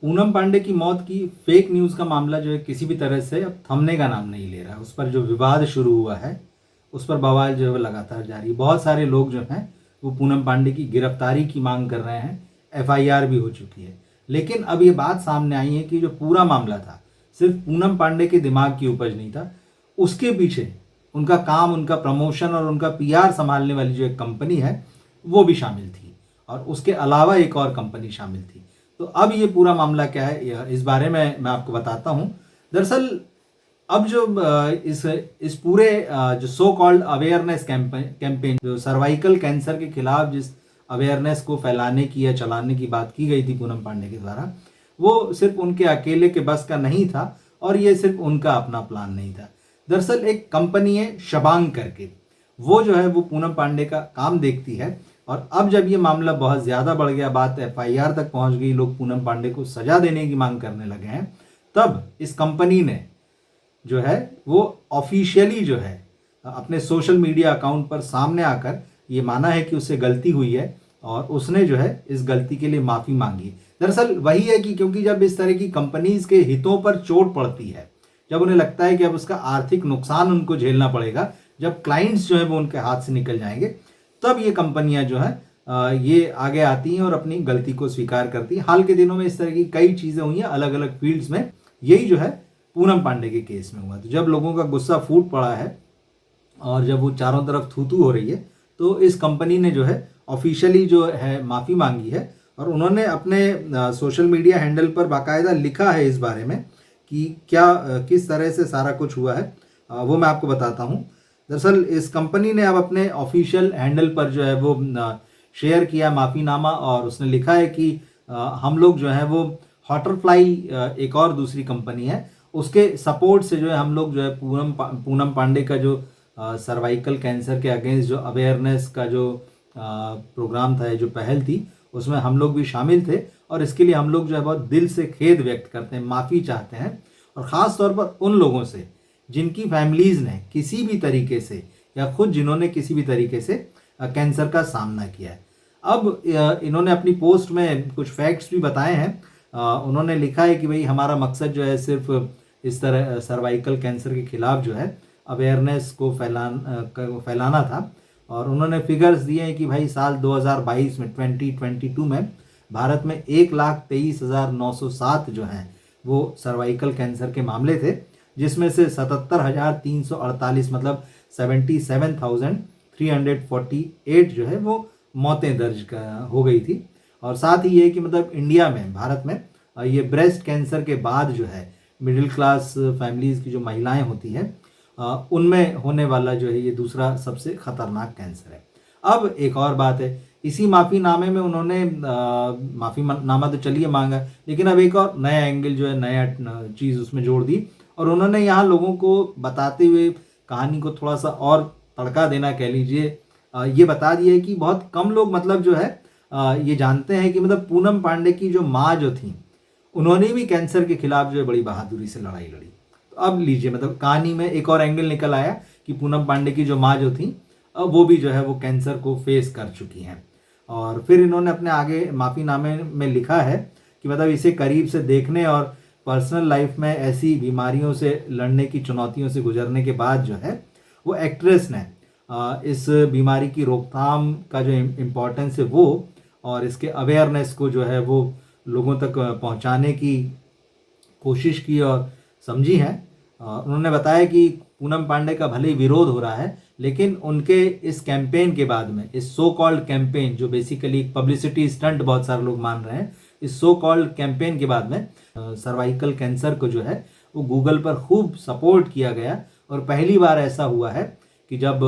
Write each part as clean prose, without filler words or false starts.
पूनम पांडे की मौत की फेक न्यूज़ का मामला जो है किसी भी तरह से अब थमने का नाम नहीं ले रहा है। उस पर जो विवाद शुरू हुआ है उस पर बवाल जो है वो लगातार जारी है। बहुत सारे लोग जो हैं वो पूनम पांडे की गिरफ्तारी की मांग कर रहे हैं। एफआईआर भी हो चुकी है। लेकिन अब ये बात सामने आई है कि जो पूरा मामला था सिर्फ पूनम पांडे के दिमाग की उपज नहीं था। उसके पीछे उनका काम, उनका प्रमोशन और उनका पीआर संभालने वाली जो एक कंपनी है वो भी शामिल थी, और उसके अलावा एक और कंपनी शामिल थी। तो अब ये पूरा मामला क्या है, इस बारे में मैं आपको बताता हूँ। दरअसल अब जो इस पूरे जो सो कॉल्ड अवेयरनेस कैंपेन जो सर्वाइकल कैंसर के खिलाफ जिस अवेयरनेस को फैलाने की या चलाने की बात की गई थी पूनम पांडे के द्वारा, वो सिर्फ उनके अकेले के बस का नहीं था और ये सिर्फ उनका अपना प्लान नहीं था। दरअसल एक कंपनी है शबांग करके, वो जो है वो पूनम पांडे का काम देखती है। और अब जब ये मामला बहुत ज़्यादा बढ़ गया, बात एफआईआर तक पहुंच गई, लोग पूनम पांडे को सजा देने की मांग करने लगे हैं, तब इस कंपनी ने जो है वो ऑफिशियली जो है अपने सोशल मीडिया अकाउंट पर सामने आकर ये माना है कि उससे गलती हुई है और उसने जो है इस गलती के लिए माफ़ी मांगी। दरअसल वही है कि क्योंकि जब इस तरह की कंपनीज के हितों पर चोट पड़ती है, जब उन्हें लगता है कि अब उसका आर्थिक नुकसान उनको झेलना पड़ेगा, जब क्लाइंट्स जो है वो उनके हाथ से निकल जाएंगे, तब ये कंपनियां जो है ये आगे आती हैं और अपनी गलती को स्वीकार करती हैं। हाल के दिनों में इस तरह की कई चीज़ें हुई हैं अलग अलग फील्ड्स में। यही जो है पूनम पांडे के केस में हुआ। तो जब लोगों का गुस्सा फूट पड़ा है और जब वो चारों तरफ थू थू हो रही है, तो इस कंपनी ने जो है ऑफिशियली जो है माफ़ी मांगी है। और उन्होंने अपने सोशल मीडिया हैंडल पर बाकायदा लिखा है इस बारे में कि क्या किस तरह से सारा कुछ हुआ है, वो मैं आपको बताता हूँ। दरअसल इस कंपनी ने अब अपने ऑफिशियल हैंडल पर जो है वो शेयर किया माफ़ीनामा, और उसने लिखा है कि हम लोग जो है वो हॉटरफ्लाई एक और दूसरी कंपनी है, उसके सपोर्ट से जो है हम लोग जो है पूनम पांडे का जो सर्वाइकल कैंसर के अगेंस्ट जो अवेयरनेस का जो प्रोग्राम था, जो पहल थी, उसमें हम लोग भी शामिल थे। और इसके लिए हम लोग जो है बहुत दिल से खेद व्यक्त करते हैं, माफ़ी चाहते हैं। और ख़ास तौर पर उन लोगों से जिनकी फैमिलीज़ ने किसी भी तरीके से या खुद जिन्होंने किसी भी तरीके से कैंसर का सामना किया है। अब इन्होंने अपनी पोस्ट में कुछ फैक्ट्स भी बताए हैं। उन्होंने लिखा है कि भाई हमारा मकसद जो है सिर्फ इस तरह सर्वाइकल कैंसर के खिलाफ जो है अवेयरनेस को फैलाना था। और उन्होंने फिगर्स दिए हैं कि भाई साल 2022 में 2022 में भारत में 1,23,907 जो हैं वो सर्वाइकल कैंसर के मामले थे, जिसमें से 77,348 मतलब 77,348 जो है वो मौतें दर्ज हो गई थी। और साथ ही ये कि मतलब इंडिया में, भारत में ये ब्रेस्ट कैंसर के बाद जो है मिडिल क्लास फैमिलीज़ की जो महिलाएं होती हैं उनमें होने वाला जो है ये दूसरा सबसे खतरनाक कैंसर है। अब एक और बात है, इसी माफ़ीनामे में उन्होंने माफ़ीनामा तो चलिए मांगा, लेकिन अब एक और नया एंगल जो है, नया चीज़ उसमें जोड़ दी। और उन्होंने यहाँ लोगों को बताते हुए कहानी को थोड़ा सा और तड़का देना कह लीजिए, ये बता दिया है कि बहुत कम लोग मतलब जो है ये जानते हैं कि मतलब पूनम पांडे की जो माँ जो थी, उन्होंने भी कैंसर के खिलाफ जो है बड़ी बहादुरी से लड़ाई लड़ी। तो अब लीजिए, मतलब कहानी में एक और एंगल निकल आया कि पूनम पांडे की जो माँ जो थी वो भी जो है वो कैंसर को फेस कर चुकी हैं। और फिर इन्होंने अपने आगे माफ़ीनामे में लिखा है कि मतलब इसे करीब से देखने और पर्सनल लाइफ में ऐसी बीमारियों से लड़ने की चुनौतियों से गुजरने के बाद जो है वो एक्ट्रेस ने इस बीमारी की रोकथाम का जो इम्पोर्टेंस है वो और इसके अवेयरनेस को जो है वो लोगों तक पहुंचाने की कोशिश की और समझी है। उन्होंने बताया कि पूनम पांडे का भले ही विरोध हो रहा है, लेकिन उनके इस कैंपेन के बाद में, इस सो कॉल्ड कैंपेन जो बेसिकली पब्लिसिटी स्टंट बहुत सारे लोग मान रहे हैं, इस सो कॉल्ड कैंपेन के बाद में सर्वाइकल कैंसर को जो है वो गूगल पर खूब सपोर्ट किया गया। और पहली बार ऐसा हुआ है कि जब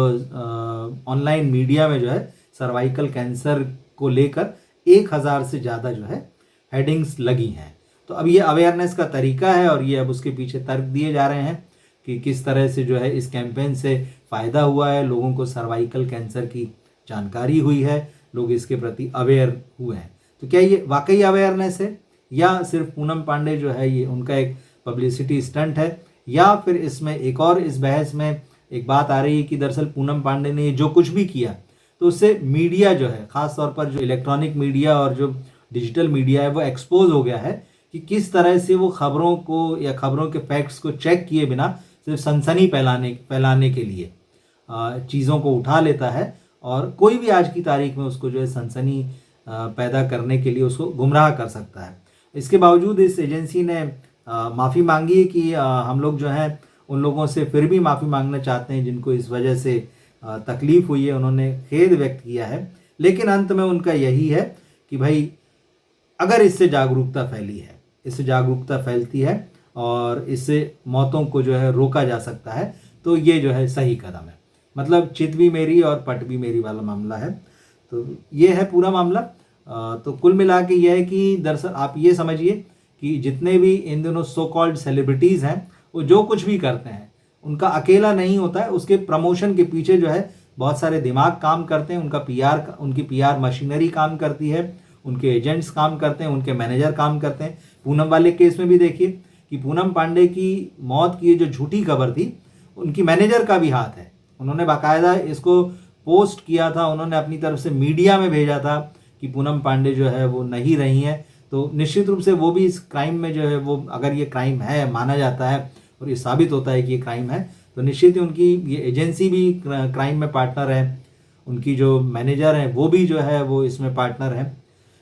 ऑनलाइन मीडिया में जो है सर्वाइकल कैंसर को लेकर 1,000 से ज़्यादा जो है हेडिंग्स लगी हैं। तो अब ये अवेयरनेस का तरीका है और ये अब उसके पीछे तर्क दिए जा रहे हैं कि किस तरह से जो है इस कैंपेन से फ़ायदा हुआ है, लोगों को सर्वाइकल कैंसर की जानकारी हुई है, लोग इसके प्रति अवेयर हुए हैं। तो क्या ये वाकई अवेयरनेस है या सिर्फ पूनम पांडे जो है ये उनका एक पब्लिसिटी स्टंट है, या फिर इसमें एक और इस बहस में एक बात आ रही है कि दरअसल पूनम पांडे ने जो कुछ भी किया तो उससे मीडिया जो है, ख़ास तौर पर जो इलेक्ट्रॉनिक मीडिया और जो डिजिटल मीडिया है वो एक्सपोज हो गया है कि किस तरह से वो खबरों को या खबरों के फैक्ट्स को चेक किए बिना सिर्फ सनसनी फैलाने के लिए चीज़ों को उठा लेता है और कोई भी आज की तारीख में उसको जो है सनसनी पैदा करने के लिए उसको गुमराह कर सकता है। इसके बावजूद इस एजेंसी ने माफ़ी मांगी कि हम लोग जो है उन लोगों से फिर भी माफ़ी मांगना चाहते हैं जिनको इस वजह से तकलीफ़ हुई है, उन्होंने खेद व्यक्त किया है। लेकिन अंत में उनका यही है कि भाई अगर इससे जागरूकता फैली है, इससे जागरूकता फैलती है और इससे मौतों को जो है रोका जा सकता है, तो ये जो है सही कदम है। मतलब चित भी मेरी और पट भी मेरी वाला मामला है। तो ये है पूरा मामला। तो कुल मिला के ये है कि दरअसल आप ये समझिए कि जितने भी इन दिनों सो कॉल्ड सेलिब्रिटीज़ हैं, वो जो कुछ भी करते हैं उनका अकेला नहीं होता है, उसके प्रमोशन के पीछे जो है बहुत सारे दिमाग काम करते हैं, उनकी पीआर मशीनरी काम करती है, उनके एजेंट्स काम करते हैं, उनके मैनेजर काम करते हैं। पूनम वाले केस में भी देखिए कि पूनम पांडे की मौत की जो झूठी खबर थी, उनकी मैनेजर का भी हाथ है। उन्होंने बाकायदा इसको पोस्ट किया था, उन्होंने अपनी तरफ से मीडिया में भेजा था कि पूनम पांडे जो है वो नहीं रही हैं। तो निश्चित रूप से वो भी इस क्राइम में जो है वो, अगर ये क्राइम है माना जाता है और ये साबित होता है कि ये क्राइम है, तो निश्चित ही उनकी ये एजेंसी भी क्राइम में पार्टनर है, उनकी जो मैनेजर हैं वो भी जो है वो इसमें पार्टनर हैं।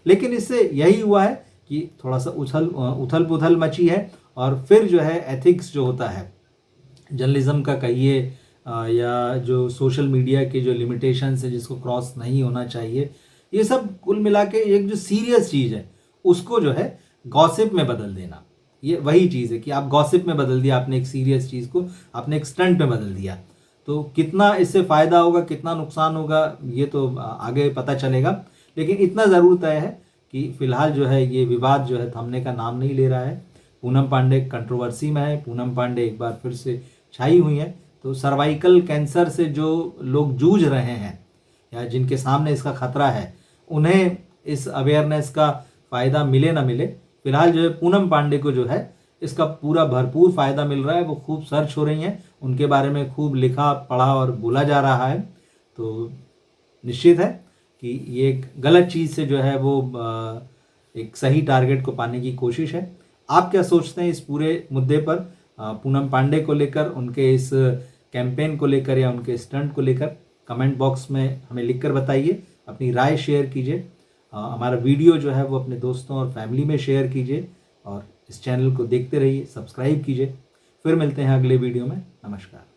लेकिन इससे यही हुआ है कि थोड़ा सा उथल पुथल मची है और फिर जो है एथिक्स जो होता है, जर्नलिज्म का कहिए या जो सोशल मीडिया के जो लिमिटेशंस है जिसको क्रॉस नहीं होना चाहिए, ये सब कुल मिला के एक जो सीरियस चीज़ है उसको जो है गॉसिप में बदल देना, ये वही चीज़ है कि आप गॉसिप में बदल दिया, आपने एक सीरियस चीज़ को आपने एक स्टंट में बदल दिया। तो कितना इससे फ़ायदा होगा, कितना नुकसान होगा, ये तो आगे पता चलेगा। लेकिन इतना ज़रूर तय है कि फ़िलहाल जो है ये विवाद जो है थमने का नाम नहीं ले रहा है। पूनम पांडे कंट्रोवर्सी में है, पूनम पांडे एक बार फिर से छाई हुई हैं। तो सर्वाइकल कैंसर से जो लोग जूझ रहे हैं या जिनके सामने इसका खतरा है, उन्हें इस अवेयरनेस का फ़ायदा मिले ना मिले, फिलहाल जो है पूनम पांडे को जो है इसका पूरा भरपूर फ़ायदा मिल रहा है। वो खूब सर्च हो रही हैं, उनके बारे में खूब लिखा पढ़ा और बोला जा रहा है। तो निश्चित है कि ये एक गलत चीज़ से जो है वो एक सही टारगेट को पाने की कोशिश है। आप क्या सोचते हैं इस पूरे मुद्दे पर, पूनम पांडे को लेकर, उनके इस कैंपेन को लेकर या उनके स्टंट को लेकर? कमेंट बॉक्स में हमें लिखकर बताइए, अपनी राय शेयर कीजिए। हमारा वीडियो जो है वो अपने दोस्तों और फैमिली में शेयर कीजिए और इस चैनल को देखते रहिए, सब्सक्राइब कीजिए। फिर मिलते हैं अगले वीडियो में। नमस्कार।